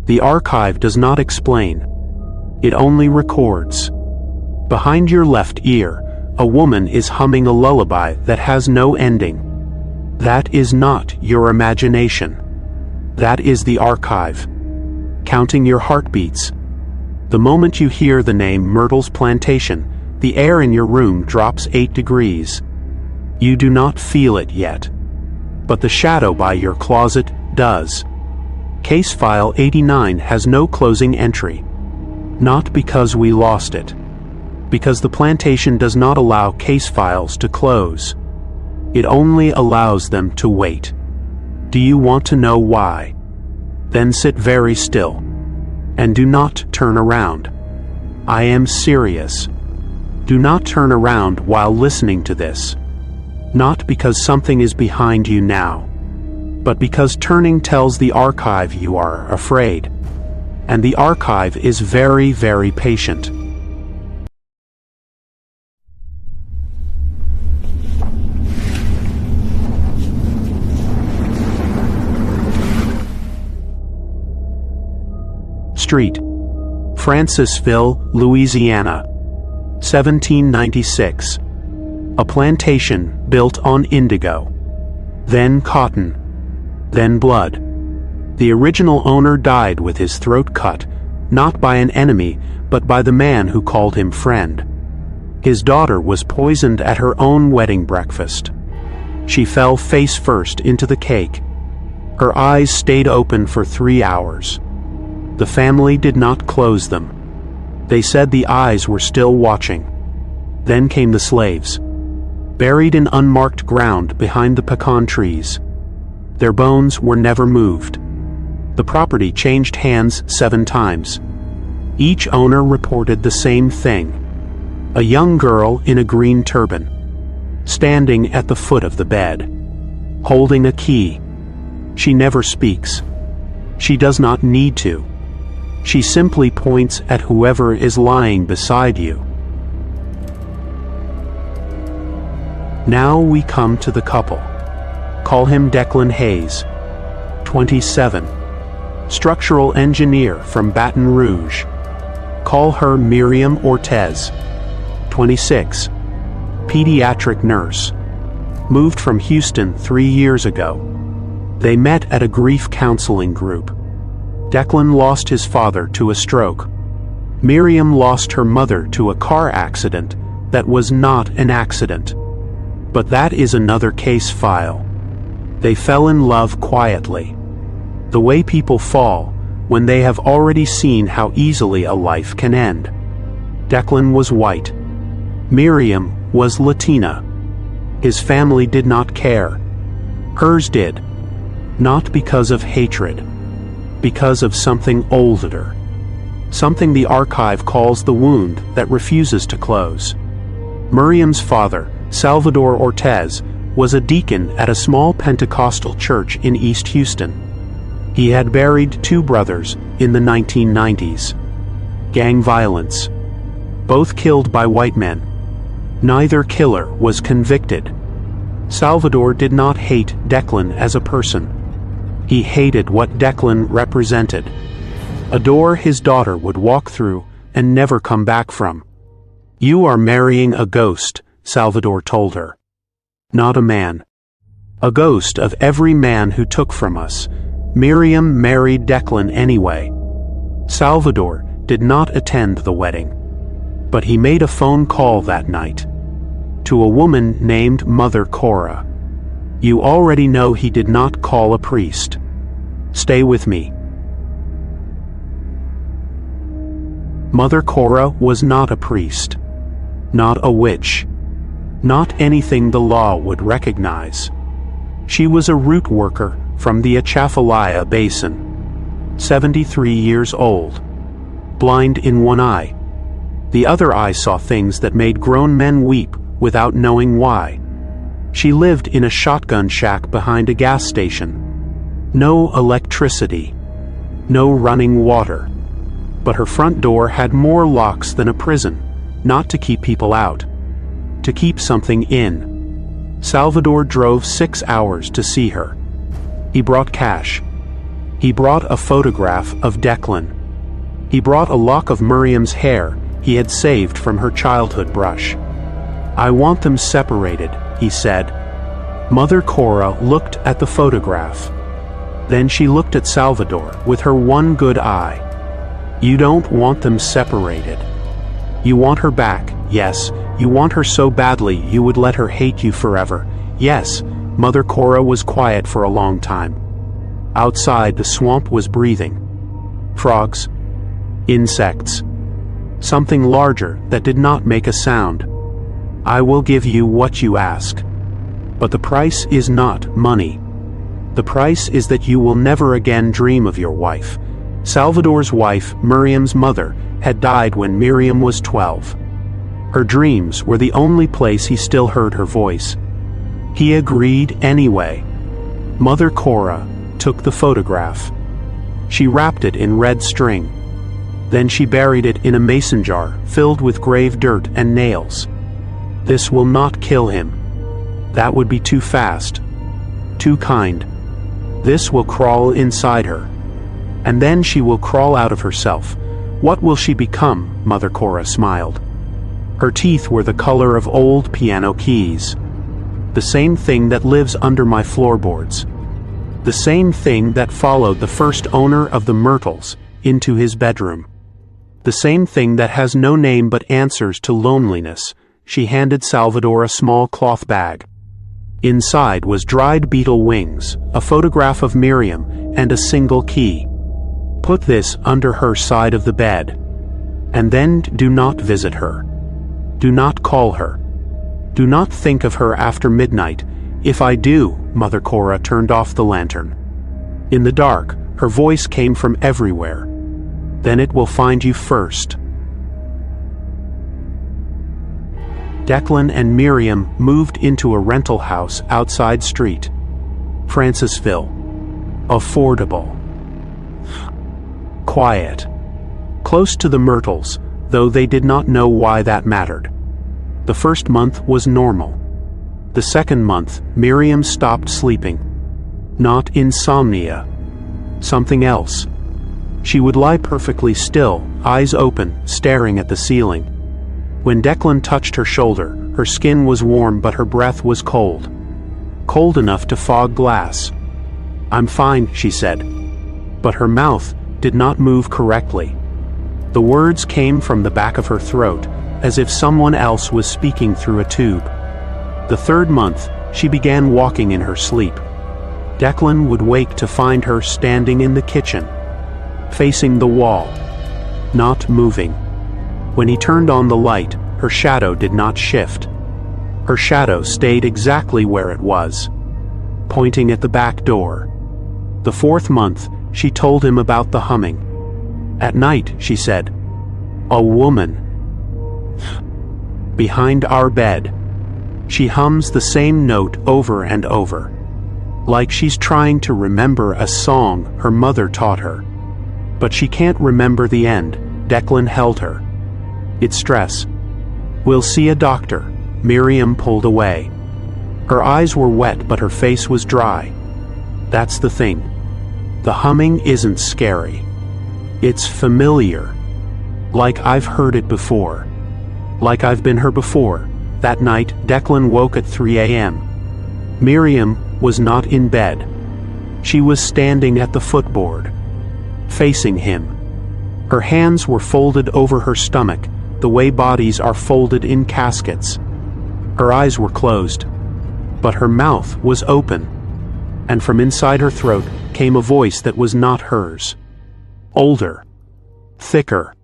The archive does not explain. It only records. Behind your left ear, a woman is humming a lullaby that has no ending. That is not your imagination. That is the archive, counting your heartbeats. The moment you hear the name Myrtles Plantation, the air in your room drops 8 degrees. You do not feel it yet, but the shadow by your closet does. Case file 89 has no closing entry. Not because we lost it. Because the plantation does not allow case files to close. It only allows them to wait. Do you want to know why? Then sit very still. And do not turn around. I am serious. Do not turn around while listening to this. Not because something is behind you now, but because turning tells the archive you are afraid. And the archive is very, very patient. Street, Francisville, Louisiana, 1796. A plantation built on indigo, then cotton, then blood. The original owner died with his throat cut, not by an enemy, but by the man who called him friend. His daughter was poisoned at her own wedding breakfast. She fell face first into the cake. Her eyes stayed open for 3 hours. The family did not close them. They said the eyes were still watching. Then came the slaves, buried in unmarked ground behind the pecan trees. Their bones were never moved. The property changed hands 7 times. Each owner reported the same thing. A young girl in a green turban, standing at the foot of the bed, holding a key. She never speaks. She does not need to. She simply points at whoever is lying beside you. Now we come to the couple. Call him Declan Hayes, 27, structural engineer from Baton Rouge. Call her Miriam Ortez, 26, pediatric nurse, moved from Houston 3 years ago. They met at a grief counseling group. Declan lost his father to a stroke. Miriam lost her mother to a car accident that was not an accident. But that is another case file. They fell in love quietly. The way people fall when they have already seen how easily a life can end. Declan was white. Miriam was Latina. His family did not care. Hers did. Not because of hatred. Because of something older. Something the archive calls the wound that refuses to close. Miriam's father, Salvador Ortez, was a deacon at a small Pentecostal church in East Houston. He had buried 2 brothers in the 1990s. Gang violence. Both killed by white men. Neither killer was convicted. Salvador did not hate Declan as a person. He hated what Declan represented. A door his daughter would walk through and never come back from. "You are marrying a ghost," Salvador told her. "Not a man. A ghost of every man who took from us." Miriam married Declan anyway. Salvador did not attend the wedding, but he made a phone call that night to a woman named Mother Cora. You already know he did not call a priest. Stay with me. Mother Cora was not a priest, not a witch, not anything the law would recognize. She was a root worker from the Atchafalaya Basin, 73 years old, blind in one eye. The other eye saw things that made grown men weep without knowing why. She lived in a shotgun shack behind a gas station. No electricity, no running water. But her front door had more locks than a prison, not to keep people out, to keep something in. Salvador drove 6 hours to see her. He brought cash. He brought a photograph of Declan. He brought a lock of Miriam's hair he had saved from her childhood brush. "I want them separated," he said. Mother Cora looked at the photograph. Then she looked at Salvador with her one good eye. "You don't want them separated. You want her back, yes, you want her so badly you would let her hate you forever. Yes." Mother Cora was quiet for a long time. Outside, the swamp was breathing. Frogs. Insects. Something larger that did not make a sound. "I will give you what you ask. But the price is not money. The price is that you will never again dream of your wife." Salvador's wife, Miriam's mother, had died when Miriam was 12. Her dreams were the only place he still heard her voice. He agreed anyway. Mother Cora took the photograph. She wrapped it in red string. Then she buried it in a mason jar filled with grave dirt and nails. "This will not kill him. That would be too fast. Too kind. This will crawl inside her. And then she will crawl out of herself. What will she become?" Mother Cora smiled. Her teeth were the color of old piano keys. "The same thing that lives under my floorboards. The same thing that followed the first owner of the Myrtles into his bedroom. The same thing that has no name but answers to loneliness." She handed Salvador a small cloth bag. Inside was dried beetle wings, a photograph of Miriam, and a single key. "Put this under her side of the bed. And then do not visit her. Do not call her. Do not think of her after midnight. If I do," Mother Cora turned off the lantern. In the dark, her voice came from everywhere. "Then it will find you first." Declan and Miriam moved into a rental house outside street. Francisville. Affordable. Quiet. Close to the Myrtles, though they did not know why that mattered. The first month was normal. The second month, Miriam stopped sleeping. Not insomnia. Something else. She would lie perfectly still, eyes open, staring at the ceiling. When Declan touched her shoulder, her skin was warm but her breath was cold. Cold enough to fog glass. "I'm fine," she said. But her mouth did not move correctly. The words came from the back of her throat, as if someone else was speaking through a tube. The third month, she began walking in her sleep. Declan would wake to find her standing in the kitchen, facing the wall, not moving. When he turned on the light, her shadow did not shift. Her shadow stayed exactly where it was, pointing at the back door. The fourth month, she told him about the humming. At night, she said, "A woman behind our bed. She hums the same note over and over, like she's trying to remember a song her mother taught her. But she can't remember the end." Declan held her. "It's stress. We'll see a doctor." Miriam pulled away. Her eyes were wet but her face was dry. "That's the thing. The humming isn't scary. It's familiar. Like I've heard it before. Like I've been her before." That night, Declan woke at 3 a.m. Miriam was not in bed. She was standing at the footboard, facing him. Her hands were folded over her stomach, the way bodies are folded in caskets. Her eyes were closed, but her mouth was open, and from inside her throat came a voice that was not hers. Older, thicker,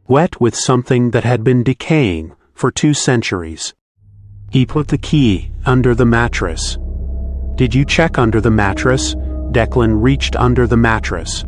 wet with something that had been decaying for 2 centuries. He put the key under the mattress. "Did you check under the mattress?" Declan reached under the mattress.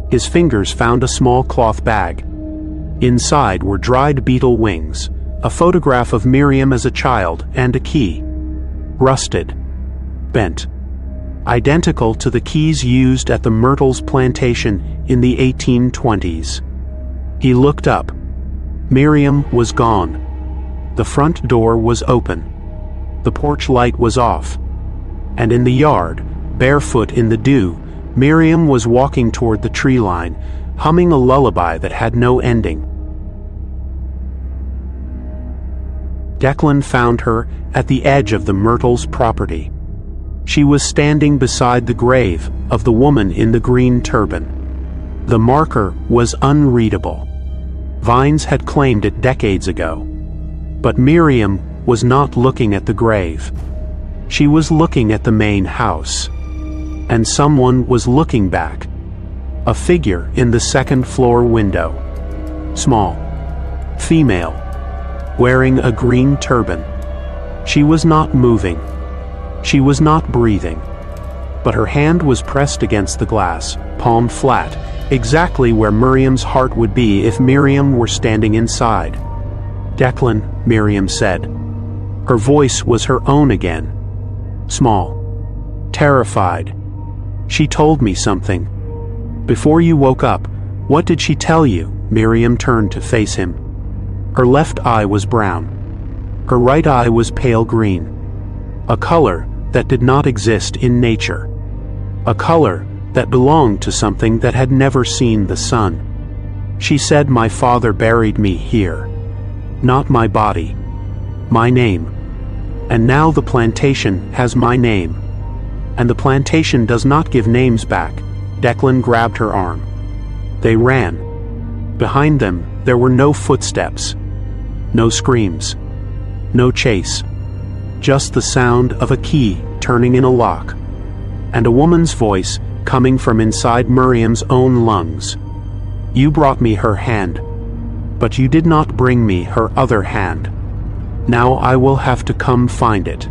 His fingers found a small cloth bag. Inside were dried beetle wings, a photograph of Miriam as a child, and a key. Rusted. Bent. Identical to the keys used at the Myrtles Plantation in the 1820s. He looked up. Miriam was gone. The front door was open. The porch light was off. And in the yard, barefoot in the dew, Miriam was walking toward the tree line, humming a lullaby that had no ending. Declan found her at the edge of the Myrtles property. She was standing beside the grave of the woman in the green turban. The marker was unreadable. Vines had claimed it decades ago. But Miriam was not looking at the grave. She was looking at the main house. And someone was looking back. A figure in the second-floor window. Small. Female. Wearing a green turban. She was not moving. She was not breathing. But her hand was pressed against the glass, palm flat, exactly where Miriam's heart would be if Miriam were standing inside. "Declan," Miriam said. Her voice was her own again. Small. Terrified. "She told me something. Before you woke up, what did she tell you?" Miriam turned to face him. Her left eye was brown. Her right eye was pale green. A color that did not exist in nature. A color that belonged to something that had never seen the sun. She said, "My father buried me here. Not my body. My name. And now the plantation has my name. And the plantation does not give names back." Declan grabbed her arm. They ran. Behind them, there were no footsteps. No screams. No chase. Just the sound of a key turning in a lock. And a woman's voice coming from inside Miriam's own lungs. "You brought me her hand. But you did not bring me her other hand. Now I will have to come find it."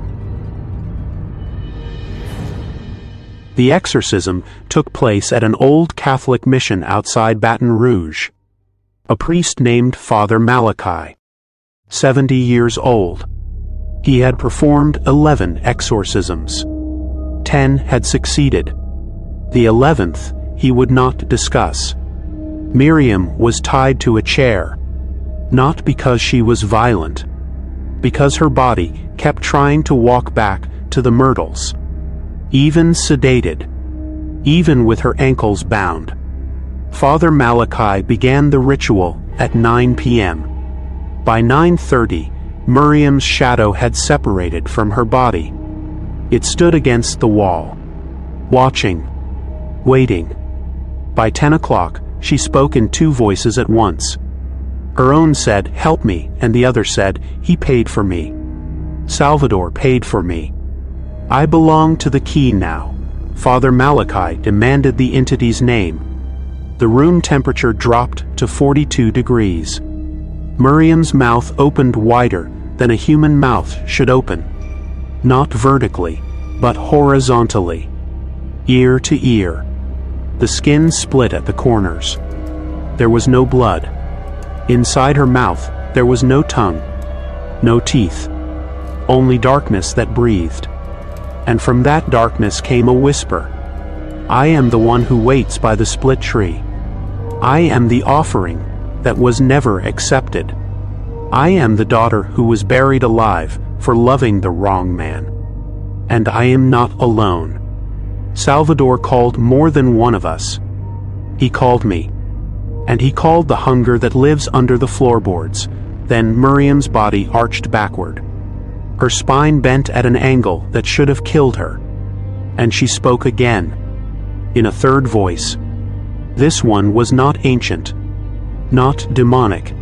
The exorcism took place at an old Catholic mission outside Baton Rouge. A priest named Father Malachi, 70 years old. He had performed 11 exorcisms. 10 had succeeded. The 11th he would not discuss. Miriam was tied to a chair, not because she was violent, because her body kept trying to walk back to the Myrtles, even sedated, even with her ankles bound. Father Malachi began the ritual at 9 p.m. By 9:30, Miriam's shadow had separated from her body. It stood against the wall, watching, waiting. By 10 o'clock, she spoke in two voices at once. Her own said, "Help me," and the other said, "He paid for me. Salvador paid for me. I belong to the key now." Father Malachi demanded the entity's name. The room temperature dropped to 42 degrees. Miriam's mouth opened wider than a human mouth should open. Not vertically, but horizontally. Ear to ear. The skin split at the corners. There was no blood. Inside her mouth, there was no tongue, no teeth, only darkness that breathed. And from that darkness came a whisper. "I am the one who waits by the split tree. I am the offering that was never accepted. I am the daughter who was buried alive for loving the wrong man. And I am not alone. Salvador called more than one of us. He called me. And he called the hunger that lives under the floorboards." Then Miriam's body arched backward. Her spine bent at an angle that should have killed her. And she spoke again, in a third voice. This one was not ancient, not demonic.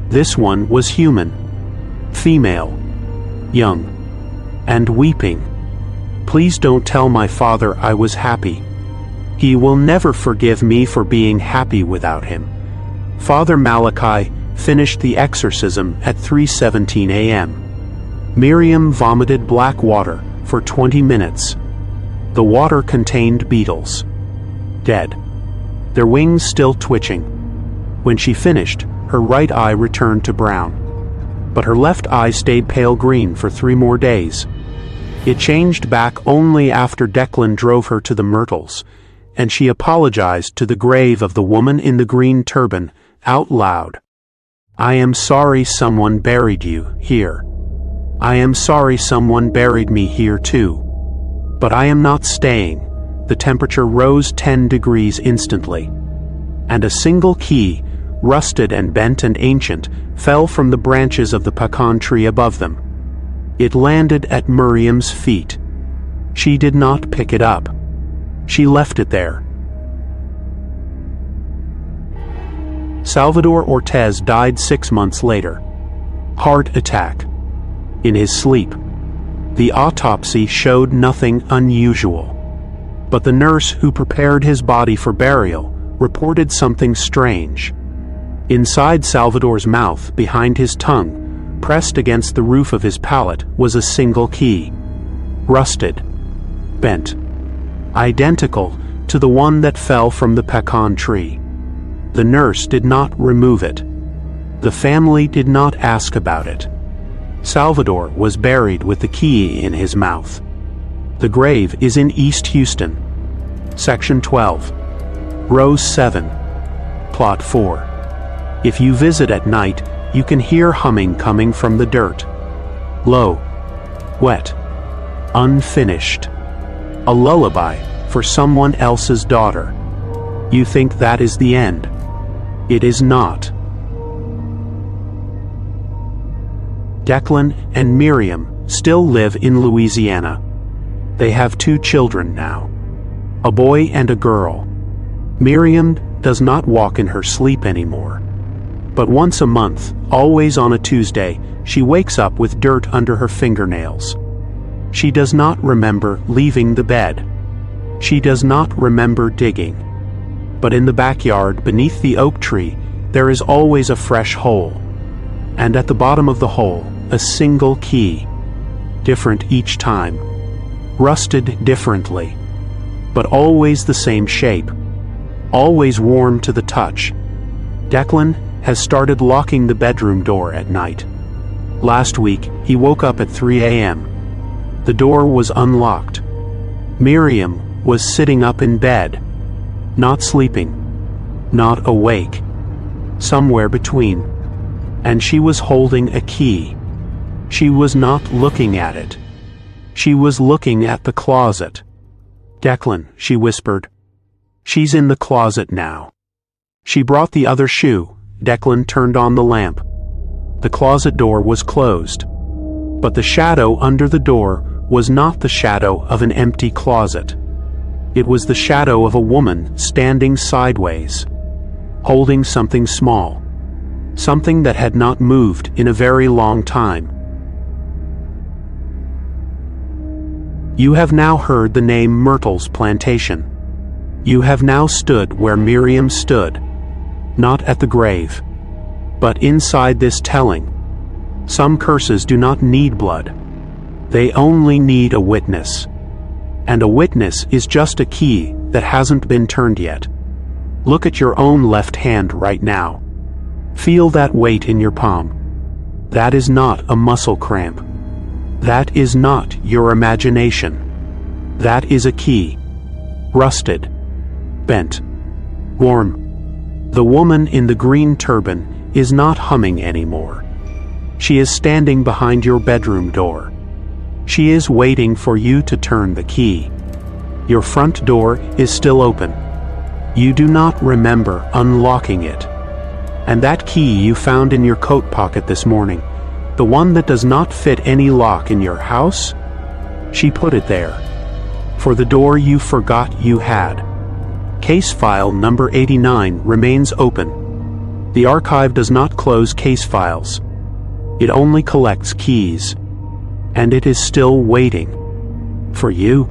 This one was human, female, young, and weeping. "Please don't tell my father I was happy. He will never forgive me for being happy without him." Father Malachi finished the exorcism at 3:17 a.m. Miriam vomited black water for 20 minutes. The water contained beetles. Dead. Their wings still twitching. When she finished, her right eye returned to brown. But her left eye stayed pale green for 3 more days. It changed back only after Declan drove her to the Myrtles, and she apologized to the grave of the woman in the green turban, out loud. "I am sorry someone buried you here. I am sorry someone buried me here too. But I am not staying. the temperature rose 10 degrees instantly, and a single key, rusted and bent and ancient, fell from the branches of the pecan tree above them. It landed at Miriam's feet. She did not pick it up. She left it there. Salvador Ortez died 6 months later. Heart attack. In his sleep. The autopsy showed nothing unusual. But the nurse who prepared his body for burial reported something strange. Inside Salvador's mouth, behind his tongue, pressed against the roof of his palate, was a single key. Rusted. Bent. Identical to the one that fell from the pecan tree. The nurse did not remove it. The family did not ask about it. Salvador was buried with the key in his mouth. The grave is in East Houston. Section 12. Row 7. Plot 4. If you visit at night, you can hear humming coming from the dirt. Low. Wet. Unfinished. A lullaby for someone else's daughter. You think that is the end. It is not. Declan and Miriam still live in Louisiana. They have 2 children now, a boy and a girl. Miriam does not walk in her sleep anymore. But once a month, always on a Tuesday, she wakes up with dirt under her fingernails. She does not remember leaving the bed. She does not remember digging. But in the backyard beneath the oak tree, there is always a fresh hole. And at the bottom of the hole, a single key. Different each time. Rusted differently. But always the same shape. Always warm to the touch. Declan has started locking the bedroom door at night. Last week, he woke up at 3 a.m. The door was unlocked. Miriam was sitting up in bed. Not sleeping. Not awake. Somewhere between. And she was holding a key. She was not looking at it. She was looking at the closet. "Declan," she whispered. "She's in the closet now." She brought the other shoe. Declan turned on the lamp. The closet door was closed. But the shadow under the door was not the shadow of an empty closet. It was the shadow of a woman standing sideways, holding something small, something that had not moved in a very long time. You have now heard the name Myrtles Plantation. You have now stood where Miriam stood, not at the grave, but inside this telling. Some curses do not need blood. They only need a witness. And a witness is just a key that hasn't been turned yet. Look at your own left hand right now. Feel that weight in your palm. That is not a muscle cramp. That is not your imagination. That is a key. Rusted. Bent. Warm. The woman in the green turban is not humming anymore. She is standing behind your bedroom door. She is waiting for you to turn the key. Your front door is still open. You do not remember unlocking it. And that key you found in your coat pocket this morning, the one that does not fit any lock in your house, she put it there. For the door you forgot you had. Case file number 89 remains open. The archive does not close case files. It only collects keys. And it is still waiting. For you.